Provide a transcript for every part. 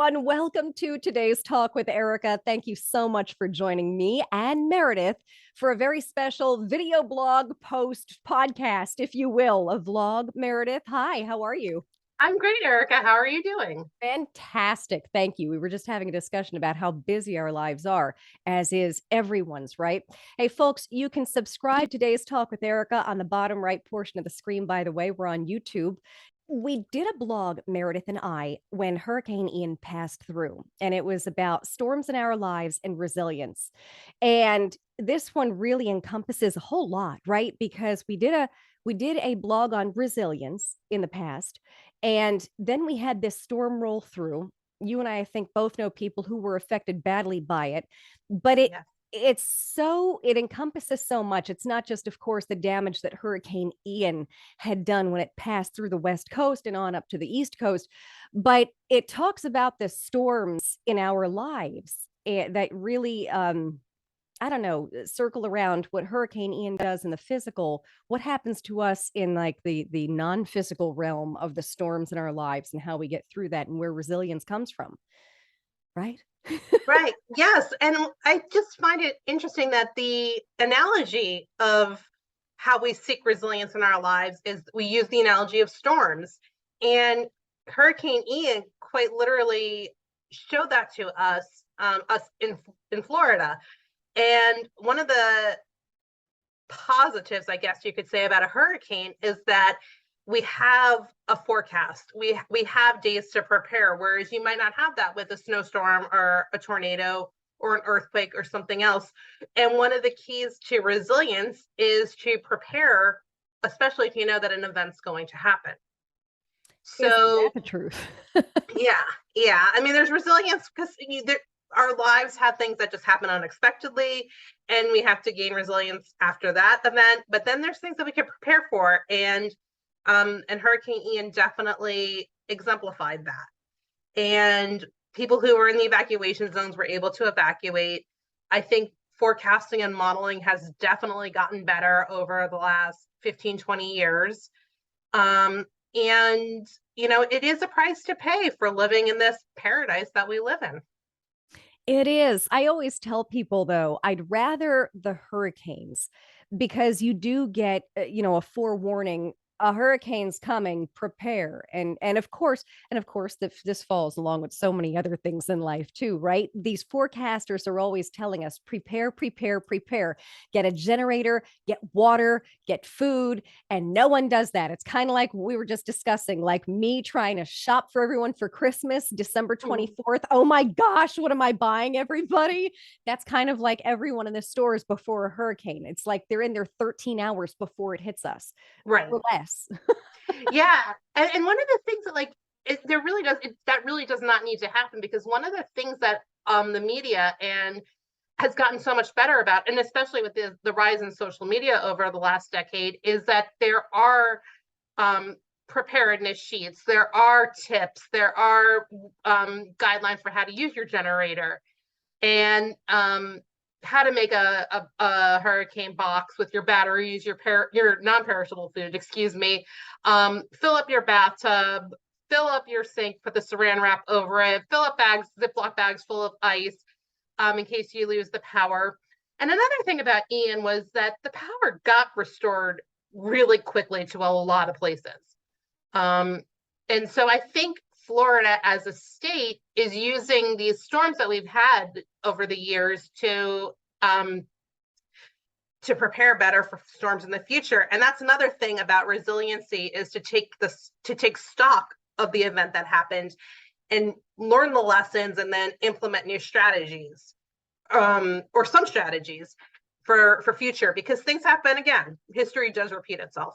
everyone. Welcome to today's Talk with Erika. Thank you so much for joining me and Meredith for a very special video blog post podcast, if you will, a vlog. Meredith, hi, how are you? I'm great, Erika. How are you doing? Fantastic. Thank you. We were just having a discussion about how busy our lives are, as is everyone's, right? Hey, folks, you can subscribe to today's Talk with Erika on the bottom right portion of the screen. By the way, we're on YouTube. We did a blog, Meredith and I, when Hurricane Ian passed through, and it was about storms in our lives and resilience. And this one really encompasses a whole lot, right? Because we did a blog on resilience in the past, and then we had this storm roll through. You and I think, both know people who were affected badly by it, but Yeah. it encompasses so much. It's not just, of course, the damage that Hurricane Ian had done when it passed through the West Coast and on up to the East Coast, but it talks about the storms in our lives that really I don't know, circle around what Hurricane Ian does in the physical, what happens to us in like the non-physical realm of the storms in our lives and how we get through that and where resilience comes from, right? Right. Yes. And I just find it interesting that the analogy of how we seek resilience in our lives is we use the analogy of storms. And Hurricane Ian quite literally showed that to us in Florida. And one of the positives, I guess you could say, about a hurricane is that we have a forecast. We have days to prepare, whereas you might not have that with a snowstorm or a tornado or an earthquake or something else. And one of the keys to resilience is to prepare, especially if you know that an event's going to happen. Isn't that So the truth? yeah. I mean, there's resilience because our lives have things that just happen unexpectedly, and we have to gain resilience after that event. But then there's things that we can prepare for, and Hurricane Ian definitely exemplified that. And people who were in the evacuation zones were able to evacuate. I think forecasting and modeling has definitely gotten better over the last 15, 20 years. And it is a price to pay for living in this paradise that we live in. It is. I always tell people, though, I'd rather the hurricanes because you do get, a forewarning. A hurricane's coming, prepare. And of course, this falls along with so many other things in life too, right? These forecasters are always telling us prepare, prepare, prepare. Get a generator, get water, get food, and no one does that. It's kind of like we were just discussing, like me trying to shop for everyone for Christmas, December Mm. 24th. Oh my gosh, what am I buying, everybody? That's kind of like everyone in the stores before a hurricane. It's like they're in there 13 hours before it hits us Right. or less. Yeah. And one of the things that that really does not need to happen, because one of the things that the media and has gotten so much better about, and especially with the rise in social media over the last decade, is that there are preparedness sheets, there are tips, there are guidelines for how to use your generator, and how to make a hurricane box with your batteries, your non-perishable food, excuse me, fill up your bathtub, fill up your sink, put the saran wrap over it, fill up Ziploc bags full of ice, in case you lose the power. And another thing about Ian was that the power got restored really quickly to a lot of places. Um, and so I think Florida as a state is using these storms that we've had over the years to prepare better for storms in the future. And that's another thing about resiliency, is to take stock of the event that happened and learn the lessons and then implement new strategies, or some strategies for future, because things happen again. History does repeat itself.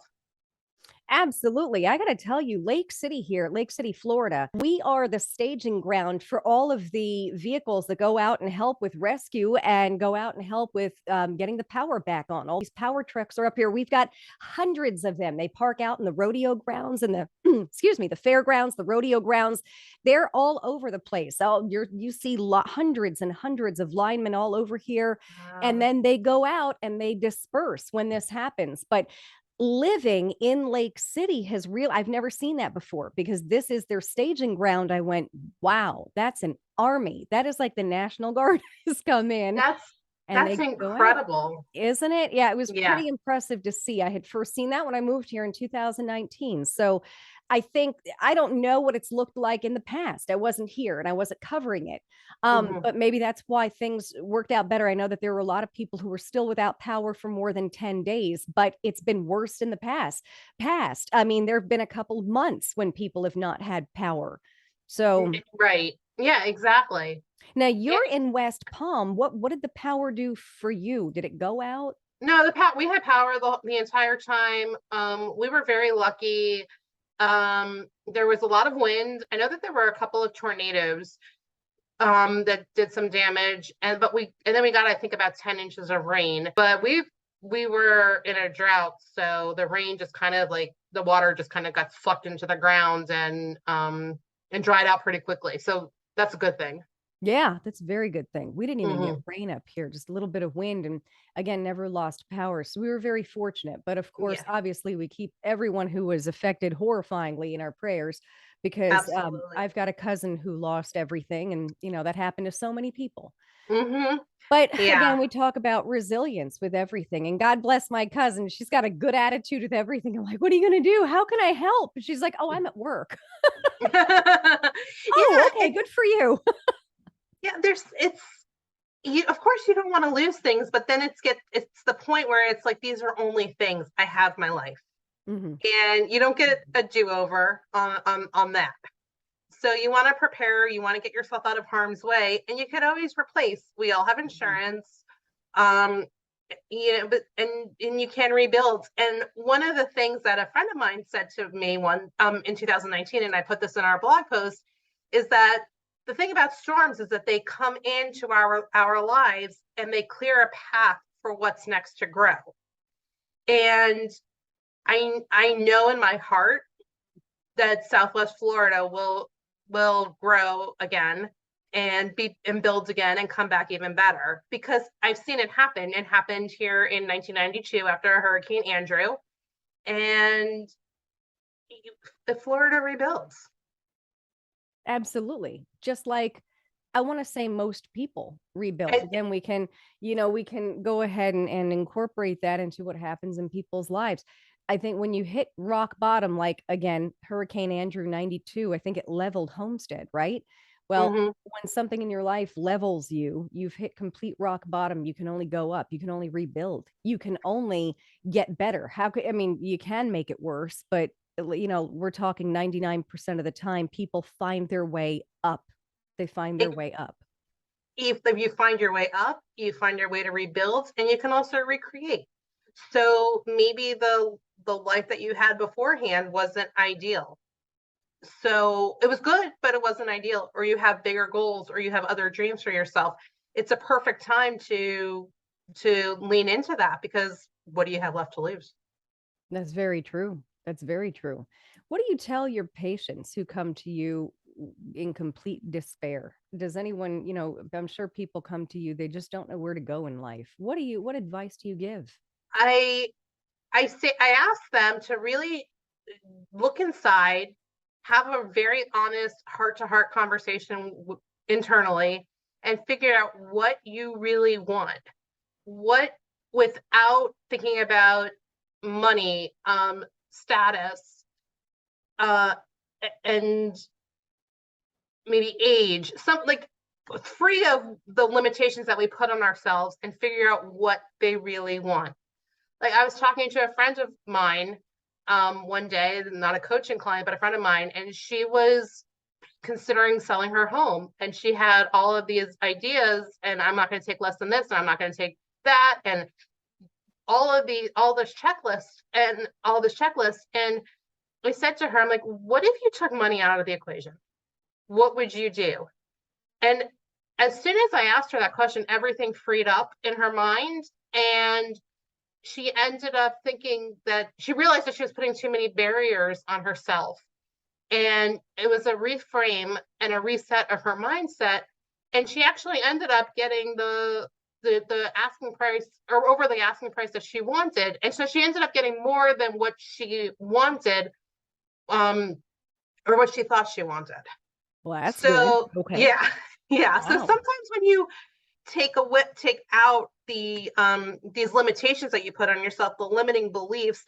Absolutely. I got to tell you, Lake City here, Lake City, Florida, we are the staging ground for all of the vehicles that go out and help with rescue and go out and help with getting the power back on. All these power trucks are up here. We've got hundreds of them. They park out in the rodeo grounds and the, excuse me, the fairgrounds, the rodeo grounds. They're all over the place. So you see hundreds and hundreds of linemen all over here. And then they go out and they disperse when this happens. But living in Lake City has I've never seen that before, because this is their staging ground. I went, wow, that's an army. That is like the National Guard has come in That's and that's they go out. incredible. Isn't it? Yeah, it was Yeah. pretty impressive to see. I had first seen that when I moved here in 2019. So I think I don't know what it's looked like in the past. I wasn't here and I wasn't covering it. Mhm. But maybe that's why things worked out better. I know that there were a lot of people who were still without power for more than 10 days, but it's been worse in the past. I mean, there have been a couple of months when people have not had power. So Right. Yeah, exactly. now Yeah. you're in West Palm. What did the power do for you? Did it go out? No, we had power the entire time. We were very lucky. There was a lot of wind. I know that there were a couple of tornadoes that did some damage, and then we got, I think, about 10 inches of rain. But we were in a drought, so the rain just kind of like the water just kind of got sucked into the ground and dried out pretty quickly. So that's a good thing. Yeah, that's a very good thing. We didn't even get Hmm. rain up here, just a little bit of wind, and again, never lost power. So we were very fortunate. But of course, Yeah, obviously, we keep everyone who was affected horrifyingly in our prayers, because absolutely. I've got a cousin who lost everything, and that happened to so many people. Hmm. But Yeah. again, we talk about resilience with everything. And God bless my cousin. She's got a good attitude with everything. I'm like, what are you going to do? How can I help? And she's like, oh, I'm at work. Oh, Yeah, okay. Good for you. yeah, it's you, of course you don't want to lose things, but then it's the point where it's like, these are only things. I have my life. Hmm. And you don't get a do-over on that. So you want to prepare, you want to get yourself out of harm's way, and you could always replace. We all have insurance. Um, but and you can rebuild. And one of the things that a friend of mine said to me in 2019, and I put this in our blog post, is that the thing about storms is that they come into our lives and they clear a path for what's next to grow. And I know in my heart that Southwest Florida will grow again and build again and come back even better, because I've seen it happen. It happened here in 1992 after Hurricane Andrew, and the Florida rebuilds. Absolutely. Just like I want to say most people rebuild. And, Again, we can go ahead and incorporate that into what happens in people's lives. I think when you hit rock bottom, like again, Hurricane Andrew 92, I think it leveled Homestead, right? Well, mm-hmm. when something in your life levels you, you've hit complete rock bottom. You can only go up. You can only rebuild. You can only get better. I mean, you can make it worse, but we're talking 99% of the time, people find their way up. They find their way up. If you find your way up, you find your way to rebuild, and you can also recreate. So maybe the life that you had beforehand wasn't ideal. So it was good, but it wasn't ideal. Or you have bigger goals, or you have other dreams for yourself. It's a perfect time to lean into that, because what do you have left to lose? That's very true. That's very true. What do you tell your patients who come to you in complete despair? Does anyone, I'm sure people come to you, they just don't know where to go in life. What advice do you give? I I ask them to really look inside, have a very honest heart-to-heart conversation internally, and figure out what you really want. What, without thinking about money, status, uh, and maybe age, some like free of the limitations that we put on ourselves, and figure out what they really want. Like, I was talking to a friend of mine one day, not a coaching client, but a friend of mine, and she was considering selling her home, and she had all of these ideas, and I'm not going to take less than this, and I'm not going to take that, and all this checklist. And I said to her, I'm like, what if you took money out of the equation? What would you do? And as soon as I asked her that question, everything freed up in her mind. And she ended up thinking that she realized that she was putting too many barriers on herself. And it was a reframe and a reset of her mindset. And she actually ended up getting the asking price, or over the asking price that she wanted, and so she ended up getting more than what she wanted, or what she thought she wanted. Well, that's good. So Okay. yeah, yeah. So Wow. sometimes when you take out these limitations that you put on yourself, the limiting beliefs,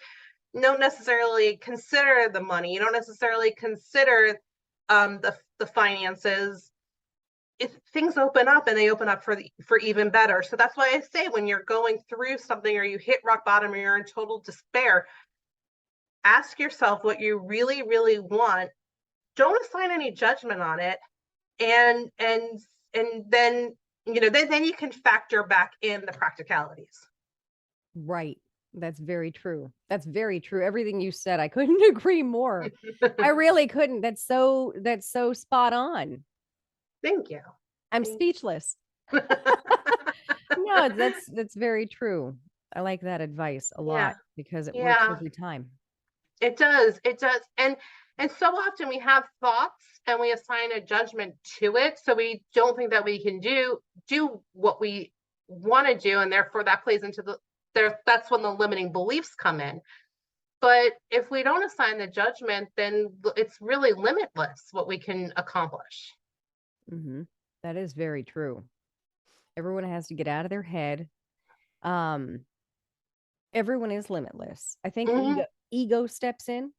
you don't necessarily consider the money, you don't necessarily consider the finances, if things open up, and they open up for even better. So that's why I say, when you're going through something, or you hit rock bottom, or you're in total despair, ask yourself what you really, really want. Don't assign any judgment on it, and then, then you can factor back in the practicalities. Right. That's very true. That's very true. Everything you said, I couldn't agree more. I really couldn't. That's so spot on. Thank you. I'm speechless. No, that's very true. I like that advice a Yeah, lot because it works yeah, every time. it does. It does. And so often we have thoughts and we assign a judgment to it. So we don't think that we can do what we want to do. And therefore that plays into that's when the limiting beliefs come in. But if we don't assign the judgment, then it's really limitless what we can accomplish. That is very true. Everyone has to get out of their head. Um, everyone is limitless. I think Mhm, ego steps in.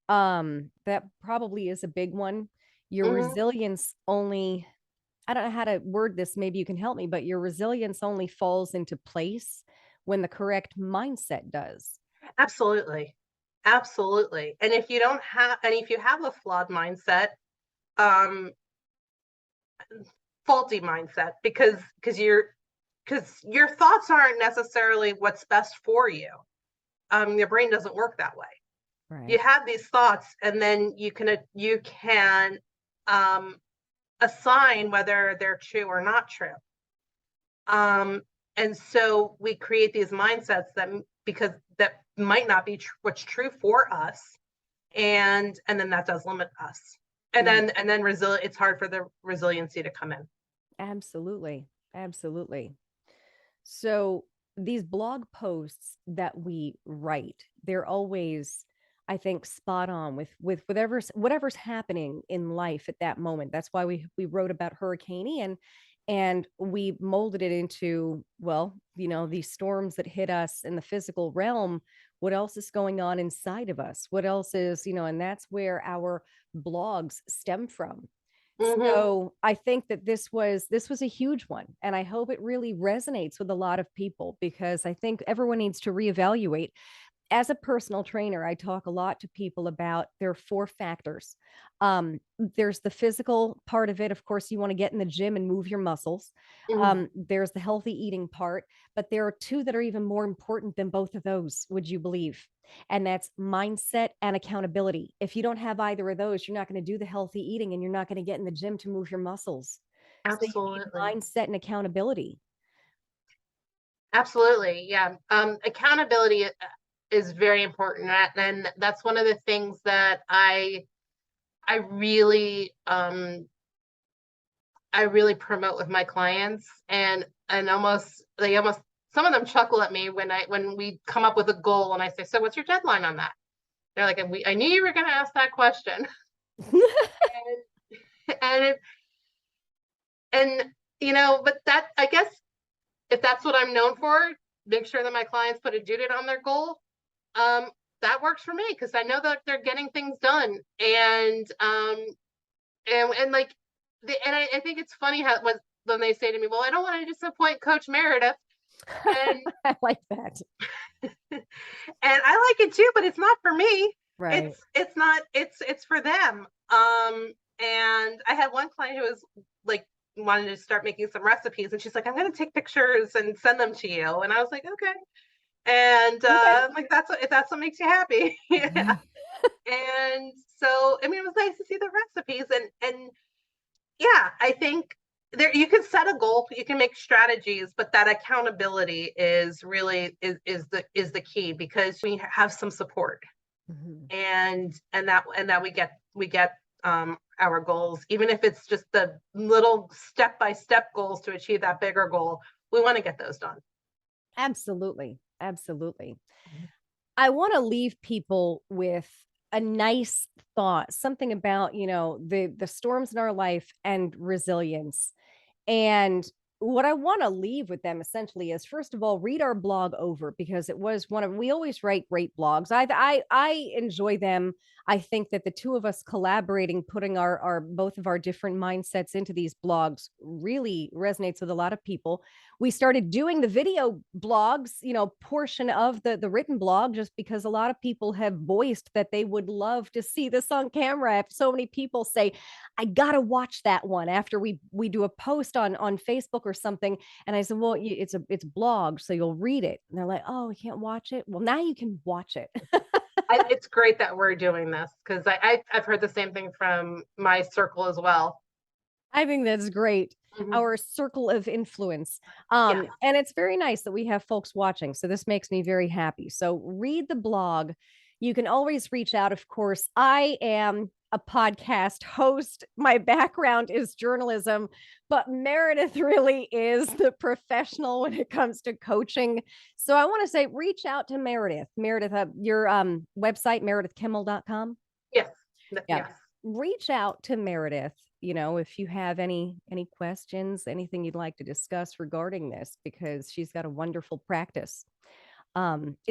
That probably is a big one. Your mhm. resilience only, I don't know how to word this, maybe you can help me, but your resilience only falls into place when the correct mindset does. Absolutely. Absolutely. And if you have a flawed mindset, um, faulty mindset, because your thoughts aren't necessarily what's best for you. Your brain doesn't work that way. You Right. have these thoughts, and then you can um, assign whether they're true or not true. And so we create these mindsets that might not be what's true for us, and then that does limit us. Yeah, And then it's hard for the resiliency to come in. absolutely. Absolutely. So these blog posts that we write, they're always, I think, spot on with whatever's happening in life at that moment. That's why we wrote about Hurricane and we molded it into, well, these storms that hit us in the physical realm. What else is going on inside of us? What else is, and that's where our blogs stem from. Hmm. So I think that this was a huge one, and I hope it really resonates with a lot of people because I think everyone needs to reevaluate. As a personal trainer, I talk a lot to people about there are four factors. There's the physical part of it. Of course, you want to get in the gym and move your muscles. Hmm. There's the healthy eating part, but there are two that are even more important than both of those, would you believe? And that's mindset and accountability. If you don't have either of those, you're not going to do the healthy eating and you're not going to get in the gym to move your muscles. So you need Absolutely. mindset and accountability. Absolutely. Yeah. Accountability is very important. And that's one of the things that I really, I really promote with my clients, and they almost, some of them chuckle at me when we come up with a goal and I say, so what's your deadline on that? They're like, I knew you were going to ask that question. And it, and but that, I guess, if that's what I'm known for, make sure that my clients put a due date on their goal. Um, that works for me because I know that they're getting things done, and like I think it's funny when they say to me, well, I don't want to disappoint Coach Meredith, and I like that. and I like it too, but it's not for me. Right. It's not, it's for them. And I had one client who was like, wanted to start making some recipes, and she's like, I'm going to take pictures and send them to you. And I was like, okay. And Okay. I'm like, if that's what makes you happy. Yeah. And so, I mean, it was nice to see the recipes, and yeah, I think there, you can set a goal, you can make strategies, but that accountability is really is the key, because we have some support, Mhm. and that we get our goals, even if it's just the little step-by-step goals to achieve that bigger goal. We want to get those done. Absolutely. Absolutely. I want to leave people with a nice thought, something about, the storms in our life and resilience. And what I want to leave with them essentially is, first of all, read our blog over, because it was we always write great blogs. I enjoy them. I think that the two of us collaborating, putting our both of our different mindsets into these blogs really resonates with a lot of people. We started doing the video blogs, portion of the written blog, just because a lot of people have voiced that they would love to see this on camera. I have so many people say, I gotta watch that one after we do a post on Facebook or something. And I said, well, it's blog, so you'll read it. And they're like, oh, we can't watch it. Well, now you can watch it. It's great that we're doing this, because I've heard the same thing from my circle as well. I think that's great. Our circle of influence. And it's very nice that we have folks watching. So this makes me very happy. So read the blog. You can always reach out. Of course, I am a podcast host. My background is journalism, but Meredith really is the professional when it comes to coaching. So I want to say, reach out to Meredith. Meredith, your website, meredithkimmel.com. Yes. Yeah. Yes. Reach out to Meredith, if you have any questions, anything you'd like to discuss regarding this, because she's got a wonderful practice.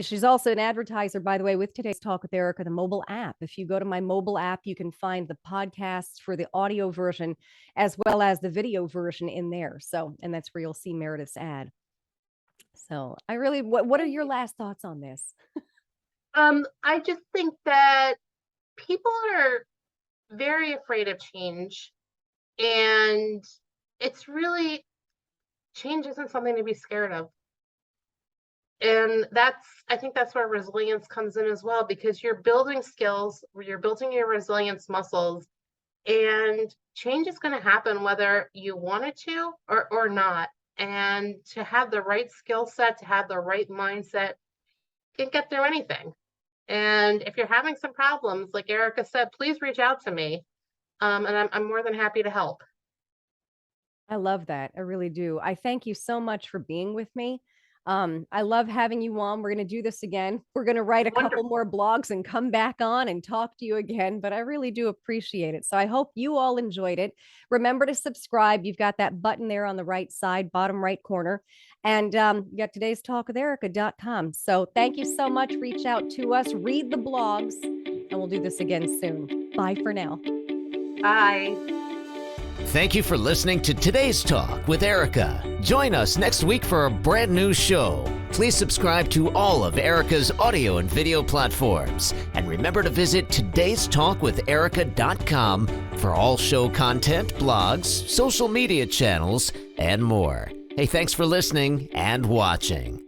She's also an advertiser, by the way, with Today's Talk with Erika, the mobile app. If you go to my mobile app, you can find the podcasts for the audio version as well as the video version in there. So, and that's where you'll see Meredith's ad. So I really, what are your last thoughts on this? I just think that people are very afraid of change, and it's really, change isn't something to be scared of. And I think that's where resilience comes in as well, because you're building skills, you're building your resilience muscles, and change is going to happen whether you want it to or not. And to have the right skill set, to have the right mindset, you can get through anything. And if you're having some problems, like Erika said, please reach out to me. And I'm more than happy to help. I love that. I really do. I thank you so much for being with me. I love having you on. We're going to do this again. We're going to write a couple more blogs and come back on and talk to you again, but I really do appreciate it. So I hope you all enjoyed it. Remember to subscribe. You've got that button there on the right side, bottom right corner. And you got today's talk with Erika.com. So thank you so much. Reach out to us, read the blogs, and we'll do this again soon. Bye for now. Bye. Thank you for listening to Today's Talk with Erika. Join us next week for a brand new show. Please subscribe to all of Erika's audio and video platforms. And remember to visit todaystalkwitherika.com for all show content, blogs, social media channels, and more. Hey, thanks for listening and watching.